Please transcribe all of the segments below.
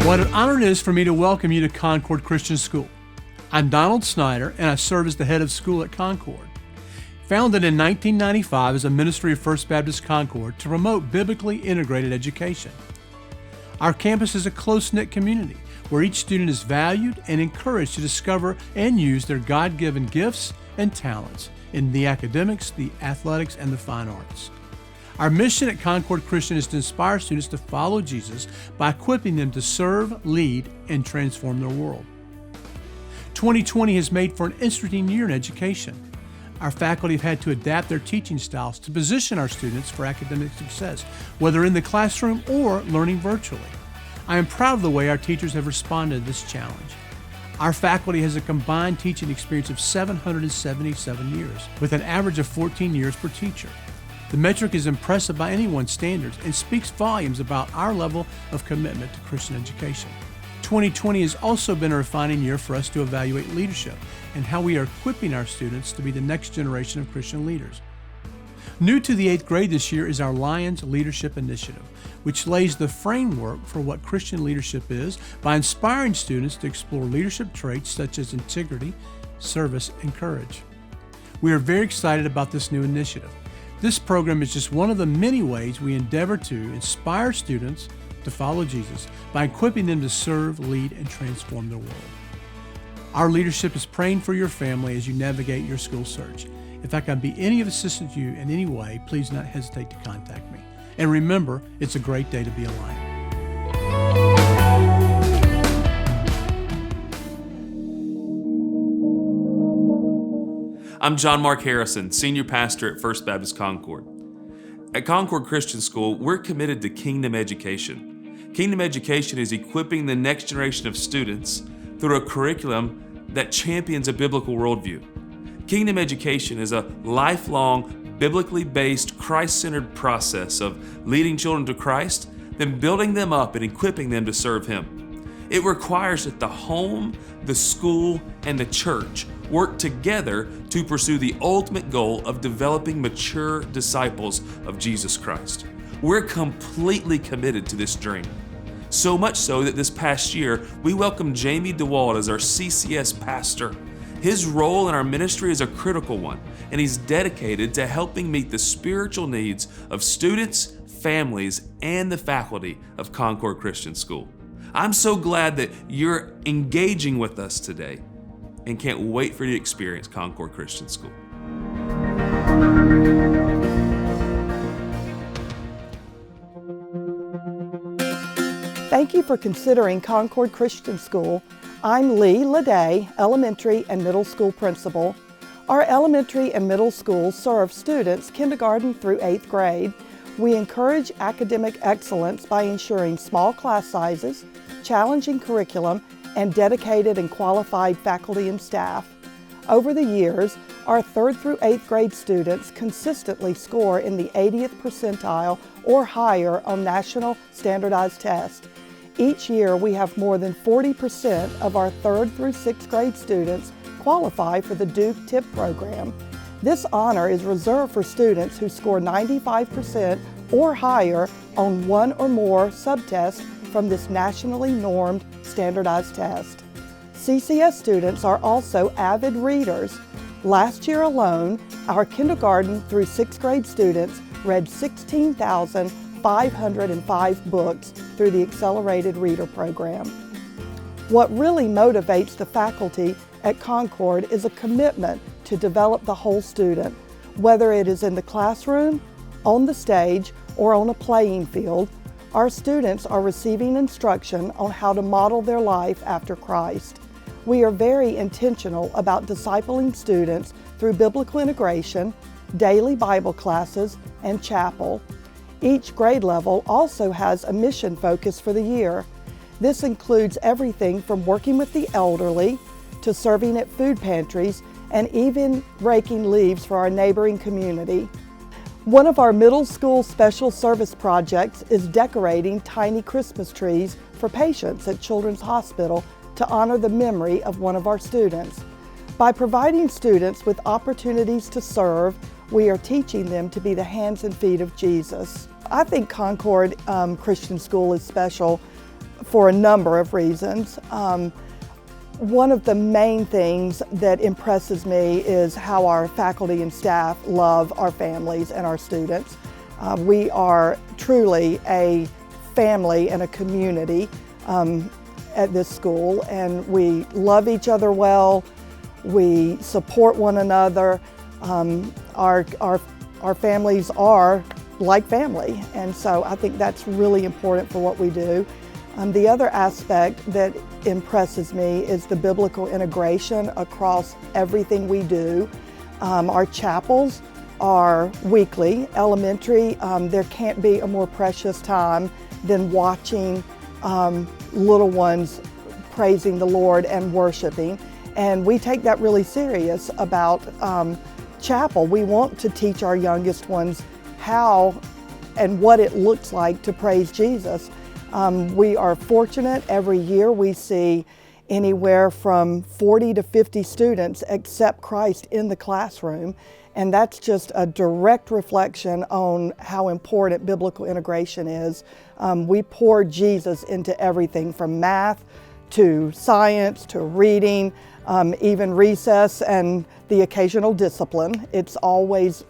What an honor it is for me to welcome you to Concord Christian School. I'm Donald Snyder, and I serve as the head of school at Concord. Founded in 1995 as a ministry of First Baptist Concord to promote biblically integrated education. Our campus is a close-knit community where each student is valued and encouraged to discover and use their God-given gifts and talents in the academics, the athletics, and the fine arts. Our mission at Concord Christian is to inspire students to follow Jesus by equipping them to serve, lead, and transform their world. 2020 has made for an interesting year in education. Our faculty have had to adapt their teaching styles to position our students for academic success, whether in the classroom or learning virtually. I am proud of the way our teachers have responded to this challenge. Our faculty has a combined teaching experience of 777 years, with an average of 14 years per teacher. The metric is impressive by anyone's standards and speaks volumes about our level of commitment to Christian education. 2020 has also been a refining year for us to evaluate leadership and how we are equipping our students to be the next generation of Christian leaders. New to the 8th grade this year is our Lions Leadership Initiative, which lays the framework for what Christian leadership is by inspiring students to explore leadership traits such as integrity, service, and courage. We are very excited about this new initiative. This program is just one of the many ways we endeavor to inspire students to follow Jesus by equipping them to serve, lead, and transform their world. Our leadership is praying for your family as you navigate your school search. If I can be any of assistance to you in any way, please do not hesitate to contact me. And remember, it's a great day to be a Lion. I'm John Mark Harrison, Senior Pastor at First Baptist Concord. At Concord Christian School, we're committed to kingdom education. Kingdom education is equipping the next generation of students through a curriculum that champions a biblical worldview. Kingdom education is a lifelong, biblically based, Christ-centered process of leading children to Christ, then building them up and equipping them to serve Him. It requires that the home, the school, and the church work together to pursue the ultimate goal of developing mature disciples of Jesus Christ. We're completely committed to this dream. So much so that this past year, we welcomed Jamie DeWald as our CCS pastor. His role in our ministry is a critical one, and he's dedicated to helping meet the spiritual needs of students, families, and the faculty of Concord Christian School. I'm so glad that you're engaging with us today and can't wait for you to experience Concord Christian School. Thank you for considering Concord Christian School. I'm Lee Leday, elementary and middle school principal. Our elementary and middle schools serve students kindergarten through 8th grade. We encourage academic excellence by ensuring small class sizes, challenging curriculum, and dedicated and qualified faculty and staff. Over the years, our 3rd through 8th grade students consistently score in the 80th percentile or higher on national standardized tests. Each year, we have more than 40% of our 3rd through 6th grade students qualify for the Duke TIP program. This honor is reserved for students who score 95% or higher on one or more subtests from this nationally normed standardized test. CCS students are also avid readers. Last year alone, our kindergarten through 6th grade students read 16,505 books through the Accelerated Reader program. What really motivates the faculty at Concord is a commitment to develop the whole student, whether it is in the classroom, on the stage, or on a playing field. Our students are receiving instruction on how to model their life after Christ. We are very intentional about discipling students through biblical integration, daily Bible classes, and chapel. Each grade level also has a mission focus for the year. This includes everything from working with the elderly to serving at food pantries and even raking leaves for our neighboring community. One of our middle school special service projects is decorating tiny Christmas trees for patients at Children's Hospital to honor the memory of one of our students. By providing students with opportunities to serve, we are teaching them to be the hands and feet of Jesus. I think Concord Christian School is special for a number of reasons. One of the main things that impresses me is how our faculty and staff love our families and our students. We are truly a family and a community at this school, and we love each other well. We support one another. Our families are like family, and so I think that's really important for what we do. The other aspect that impresses me is the biblical integration across everything we do. Our chapels are weekly. Elementary, there can't be a more precious time than watching little ones praising the Lord and worshiping. And we take that really serious about chapel. We want to teach our youngest ones how and what it looks like to praise Jesus. We are fortunate. Every year we see anywhere from 40 to 50 students accept Christ in the classroom, and that's just a direct reflection on how important biblical integration is. We pour Jesus into everything from math to science to reading, even recess and the occasional discipline. It's always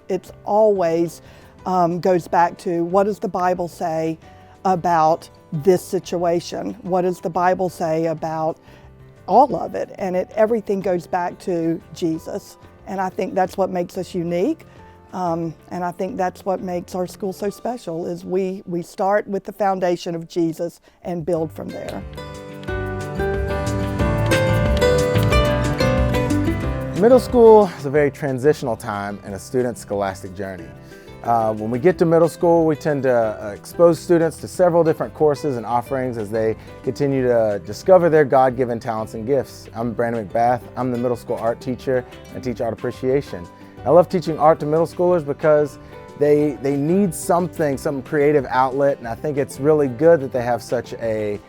goes back to, what does the Bible say about this situation? What does the Bible say about all of it? And everything goes back to Jesus. And I think that's what makes us unique. And I think that's what makes our school so special, is we start with the foundation of Jesus and build from there. Middle school is a very transitional time in a student's scholastic journey. When we get to middle school, we tend to expose students to several different courses and offerings as they continue to discover their God-given talents and gifts. I'm Brandon McBath. I'm the middle school art teacher and teach art appreciation. I love teaching art to middle schoolers because they need some creative outlet, and I think it's really good that they have such an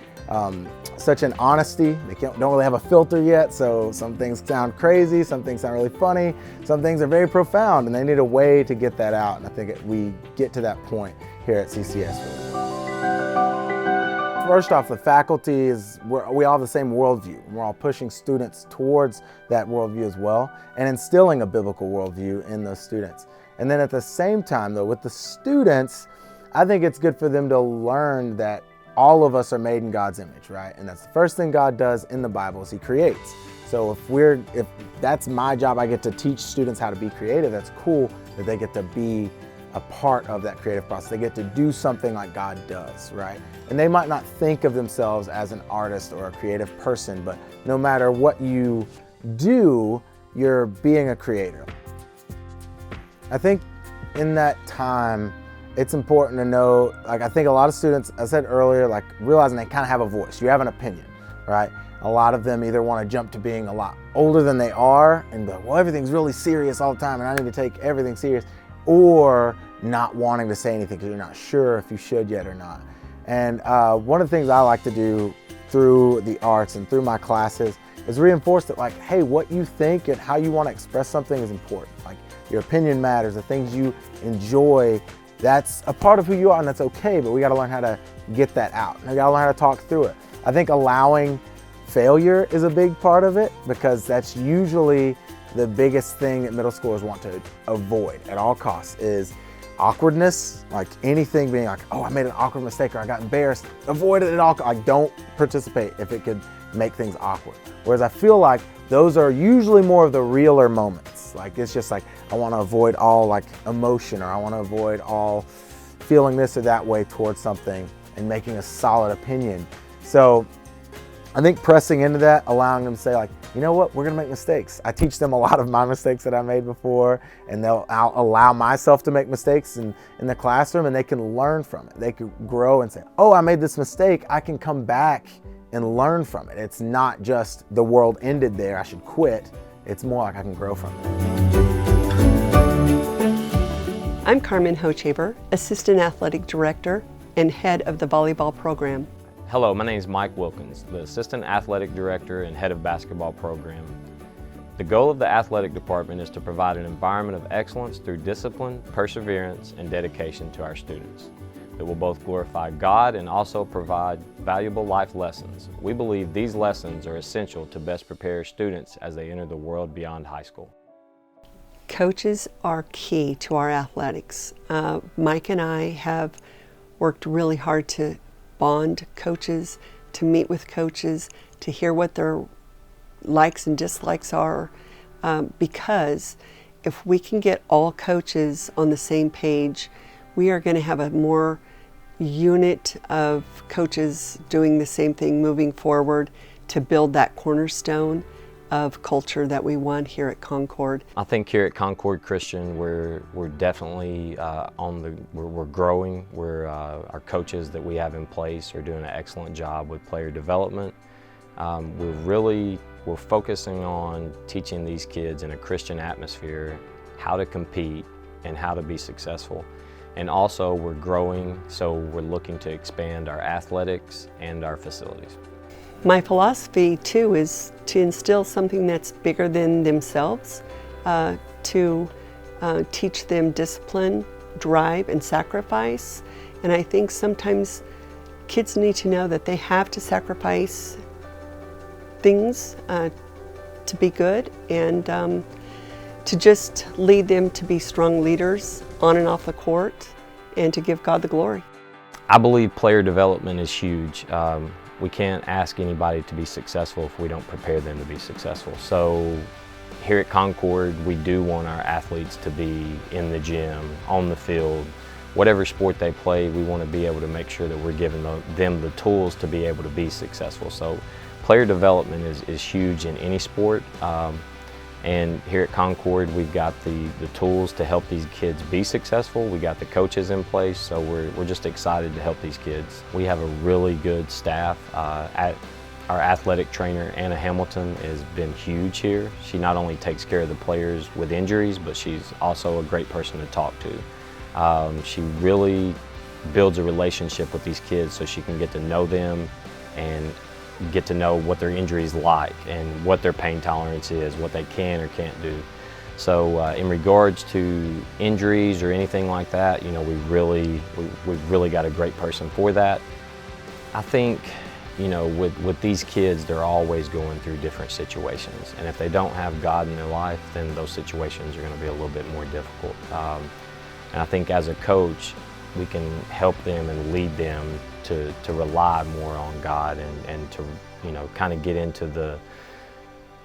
honesty. They don't really have a filter yet, so some things sound crazy, some things sound really funny, some things are very profound, and they need a way to get that out, and I think we get to that point here at CCS. First off, the faculty we all have the same worldview. We're all pushing students towards that worldview as well, and instilling a biblical worldview in those students. And then at the same time, though, with the students, I think it's good for them to learn that all of us are made in God's image, right? And that's the first thing God does in the Bible, is He creates. So if that's my job, I get to teach students how to be creative. That's cool that they get to be a part of that creative process. They get to do something like God does, right? And they might not think of themselves as an artist or a creative person, but no matter what you do, you're being a creator. I think in that time, it's important to know, I think a lot of students, I said earlier, realizing they kind of have a voice. You have an opinion, right? A lot of them either want to jump to being a lot older than they are and be like, well, everything's really serious all the time and I need to take everything serious, or not wanting to say anything because you're not sure if you should yet or not. And one of the things I like to do through the arts and through my classes is reinforce that, hey, what you think and how you want to express something is important. Your opinion matters, the things you enjoy, that's a part of who you are, and that's okay, but we gotta learn how to get that out. We gotta learn how to talk through it. I think allowing failure is a big part of it, because that's usually the biggest thing that middle schoolers want to avoid at all costs, is awkwardness. Anything being oh, I made an awkward mistake or I got embarrassed. Avoid it at all. Don't participate if it could make things awkward. Whereas I feel like those are usually more of the realer moments. It's just I want to avoid all emotion, or I want to avoid all feeling this or that way towards something and making a solid opinion. So I think pressing into that, allowing them to say you know what, we're gonna make mistakes. I teach them a lot of my mistakes that I made before, and I'll allow myself to make mistakes in the classroom, and they can learn from it. They can grow and say, oh, I made this mistake, I can come back and learn from it. It's not just the world ended there, I should quit. It's more I can grow from it. I'm Carmen Hochaber, Assistant Athletic Director and Head of the Volleyball Program. Hello, my name is Mike Wilkins, the Assistant Athletic Director and Head of Basketball Program. The goal of the Athletic Department is to provide an environment of excellence through discipline, perseverance, and dedication to our students. that will both glorify God and also provide valuable life lessons. We believe these lessons are essential to best prepare students as they enter the world beyond high school. Coaches are key to our athletics. Mike and I have worked really hard to bond coaches, to meet with coaches, to hear what their likes and dislikes are, because if we can get all coaches on the same page, we are going to have a more unit of coaches doing the same thing moving forward to build that cornerstone of culture that we want here at Concord. I think here at Concord Christian, we're definitely we're growing. Our coaches that we have in place are doing an excellent job with player development. We're focusing on teaching these kids in a Christian atmosphere how to compete and how to be successful. And also we're growing, so we're looking to expand our athletics and our facilities. My philosophy too is to instill something that's bigger than themselves, to teach them discipline, drive, and sacrifice. And I think sometimes kids need to know that they have to sacrifice things to be good, and to just lead them to be strong leaders on and off the court, and to give God the glory. I believe player development is huge. We can't ask anybody to be successful if we don't prepare them to be successful. So here at Concord, we do want our athletes to be in the gym, on the field, whatever sport they play. We want to be able to make sure that we're giving them the tools to be able to be successful. So player development is huge in any sport. And here at Concord, we've got the tools to help these kids be successful. We got the coaches in place, so we're just excited to help these kids. We have a really good staff. Our athletic trainer, Anna Hamilton, has been huge here. She not only takes care of the players with injuries, but she's also a great person to talk to. She really builds a relationship with these kids so she can get to know them and get to know what their injuries like and what their pain tolerance is, what they can or can't do. So in regards to injuries or anything like that, you know, we've really got a great person for that. I think, you know, with these kids, they're always going through different situations, and if they don't have God in their life, then those situations are going to be a little bit more difficult. And I think as a coach, we can help them and lead them to rely more on God and to, you know, kind of get into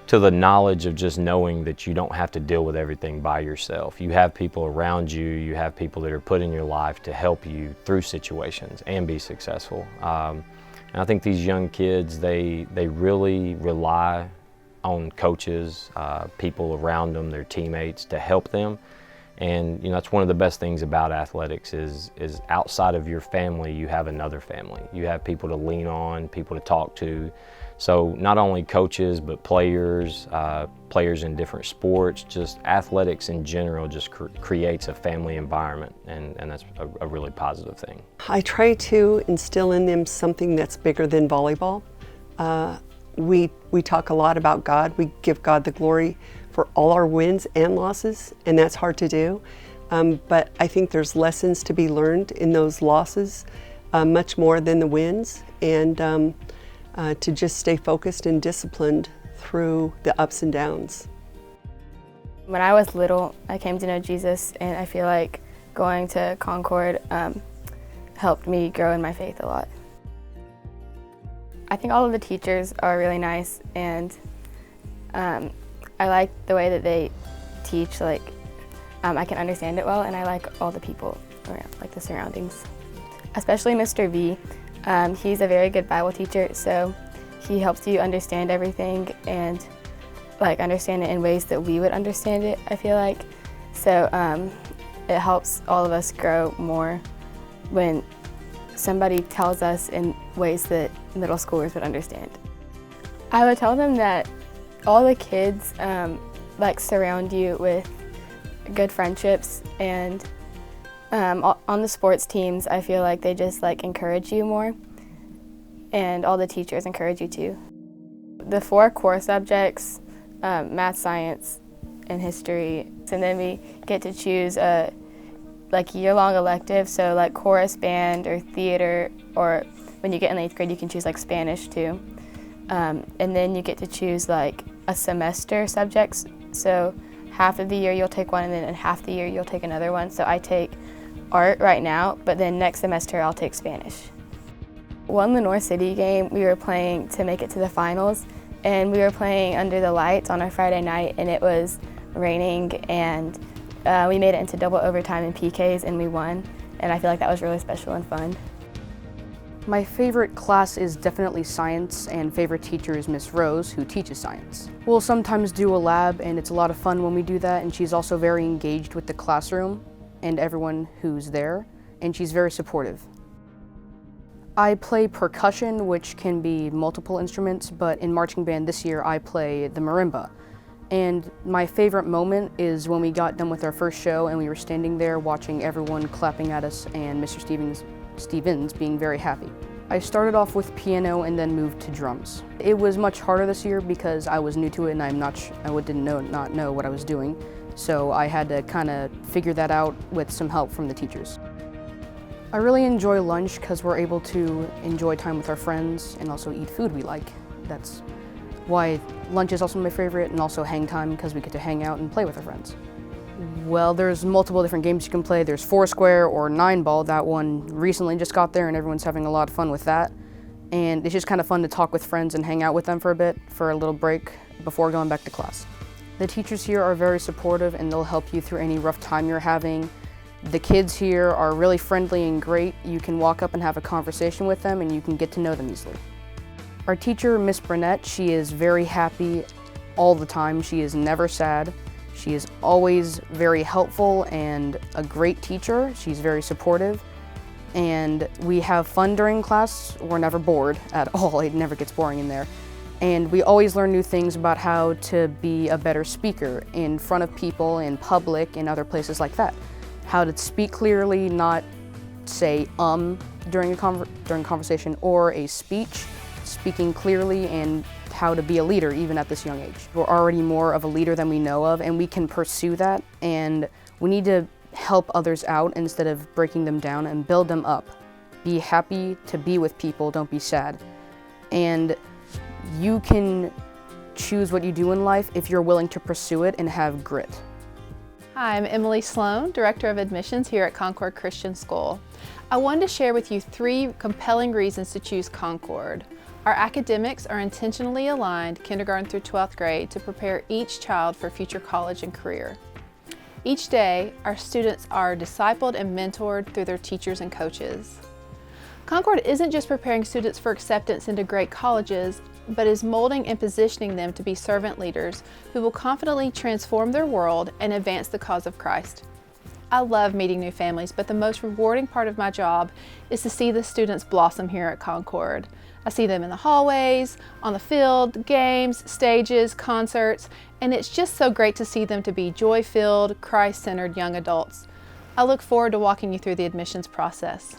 the knowledge of just knowing that you don't have to deal with everything by yourself. You have people around you, you have people that are put in your life to help you through situations and be successful. And I think these young kids, they really rely on coaches, people around them, their teammates, to help them. And you know, that's one of the best things about athletics is outside of your family, you have another family. You have people to lean on, people to talk to. So not only coaches, but players, players in different sports, just athletics in general just creates a family environment, and that's a really positive thing. I try to instill in them something that's bigger than volleyball. We talk a lot about God. We give God the glory for all our wins and losses, and that's hard to do. But I think there's lessons to be learned in those losses, much more than the wins, and to just stay focused and disciplined through the ups and downs. When I was little, I came to know Jesus, and I feel like going to Concord helped me grow in my faith a lot. I think all of the teachers are really nice, and I like the way that they teach. Like, I can understand it well, and I like all the people around, like the surroundings. Especially Mr. V. He's a very good Bible teacher, so he helps you understand everything and like understand it in ways that we would understand it, I feel like. So it helps all of us grow more when somebody tells us in ways that middle schoolers would understand. I would tell them that all the kids like surround you with good friendships, and on the sports teams, I feel like they just like encourage you more, and all the teachers encourage you too. The 4 core subjects, math, science, and history, and then we get to choose like year-long electives, so like chorus, band, or theater, or when you get in 8th grade you can choose like Spanish too. And then you get to choose like a semester subjects, so half of the year you'll take one and then in half the year you'll take another one. So I take art right now, but then next semester I'll take Spanish. Won the North City game, we were playing to make it to the finals, and we were playing under the lights on a Friday night, and it was raining, and we made it into double overtime in PKs and we won, and I feel like that was really special and fun. My favorite class is definitely science, and favorite teacher is Miss Rose, who teaches science. We'll sometimes do a lab, and it's a lot of fun when we do that, and she's also very engaged with the classroom and everyone who's there, and she's very supportive. I play percussion, which can be multiple instruments, but in marching band this year I play the marimba. And my favorite moment is when we got done with our first show and we were standing there watching everyone clapping at us and Mr. Stevens being very happy. I started off with piano and then moved to drums. It was much harder this year because I was new to it and I didn't know what I was doing. So I had to kind of figure that out with some help from the teachers. I really enjoy lunch because we're able to enjoy time with our friends and also eat food we like. That's why lunch is also my favorite, and also hang time because we get to hang out and play with our friends. Well, there's multiple different games you can play. There's Foursquare or 9-ball. That one recently just got there and everyone's having a lot of fun with that. And it's just kind of fun to talk with friends and hang out with them for a bit, for a little break before going back to class. The teachers here are very supportive and they'll help you through any rough time you're having. The kids here are really friendly and great. You can walk up and have a conversation with them and you can get to know them easily. Our teacher, Miss Burnett, she is very happy all the time. She is never sad. She is always very helpful and a great teacher. She's very supportive. And we have fun during class. We're never bored at all. It never gets boring in there. And we always learn new things about how to be a better speaker in front of people, in public, and other places like that. How to speak clearly, not say during conversation, or a speech, speaking clearly, and how to be a leader even at this young age. We're already more of a leader than we know of, and we can pursue that, and we need to help others out instead of breaking them down and build them up. Be happy to be with people, don't be sad. And you can choose what you do in life if you're willing to pursue it and have grit. Hi, I'm Emily Sloan, Director of Admissions here at Concord Christian School. I wanted to share with you 3 compelling reasons to choose Concord. Our academics are intentionally aligned kindergarten through 12th grade to prepare each child for future college and career. Each day, our students are discipled and mentored through their teachers and coaches. Concord isn't just preparing students for acceptance into great colleges, but is molding and positioning them to be servant leaders who will confidently transform their world and advance the cause of Christ. I love meeting new families, but the most rewarding part of my job is to see the students blossom here at Concord. I see them in the hallways, on the field, games, stages, concerts, and it's just so great to see them to be joy-filled, Christ-centered young adults. I look forward to walking you through the admissions process.